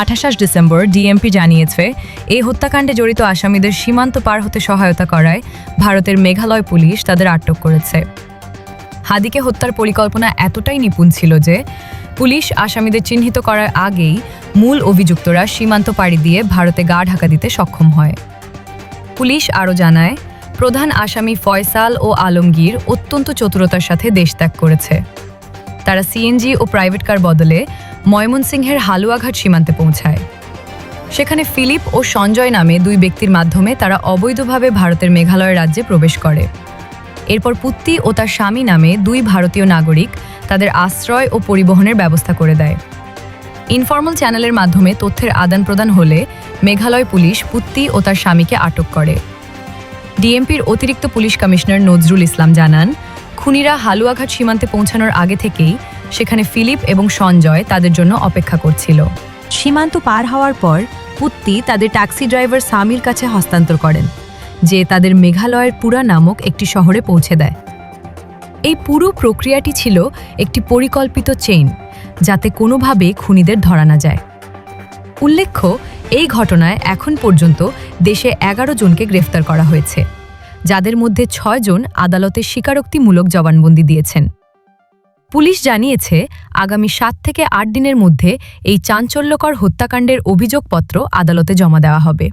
28 December DMP জানিয়েছে এই হত্যাকাণ্ডে জড়িত আসামিদের সীমান্ত পার হতে সহায়তা করায় ভারতের মেঘালয় পুলিশ তাদের আটক করেছে। হাদিকে হত্যার পরিকল্পনা এতটাই নিপুণ ছিল যে পুলিশ আসামিদের চিহ্নিত করার আগেই মূল অভিযুক্তরা সীমান্ত পাড়ি দিয়ে ভারতে গা ঢাকা দিতে সক্ষম হয়। পুলিশ আরও জানায়, প্রধান আসামি ফয়সাল ও আলমগীর অত্যন্ত চতুরতার সাথে দেশ ত্যাগ করেছে। তারা সিএনজি ও প্রাইভেট কার বদলে ময়মনসিংহের হালুয়াঘাট সীমান্তে পৌঁছায়। সেখানে ফিলিপ ও সঞ্জয় নামে দুই ব্যক্তির মাধ্যমে তারা অবৈধভাবে ভারতের মেঘালয় রাজ্যে প্রবেশ করে। এরপর পুত্তি ও তার স্বামী নামে দুই ভারতীয় নাগরিক তাদের আশ্রয় ও পরিবহনের ব্যবস্থা করে দেয়। ইনফর্মাল চ্যানেলের মাধ্যমে তথ্যের আদান প্রদান হলে মেঘালয় পুলিশ পুত্তি ও তার স্বামীকে আটক করে। ডিএমপির অতিরিক্ত পুলিশ কমিশনার নজরুল ইসলাম জানান, খুনিরা হালুয়াঘাট সীমান্তে পৌঁছানোর আগে থেকেই সেখানে ফিলিপ এবং সঞ্জয় তাদের জন্য অপেক্ষা করছিল। সীমান্ত পার হওয়ার পর পুত্তি তাদের ট্যাক্সি ড্রাইভার সামির কাছে হস্তান্তর করেন, যে তাদের মেঘালয়ের পুরা নামক একটি শহরে পৌঁছে দেয়। এই পুরো প্রক্রিয়াটি ছিল একটি পরিকল্পিত চেইন, যাতে কোনোভাবে খুনিদের ধরা না যায়। উল্লেখ্য, এই ঘটনায় এখন পর্যন্ত দেশে 11 জনকে গ্রেফতার করা হয়েছে, যাদের মধ্যে 6 জন আদালতে স্বীকারোক্তিমূলক জবানবন্দি দিয়েছেন। পুলিশ জানিয়েছে, আগামী 7 থেকে 8 দিনের মধ্যে এই চাঞ্চল্যকর হত্যাকাণ্ডের অভিযোগপত্র আদালতে জমা দেওয়া হবে।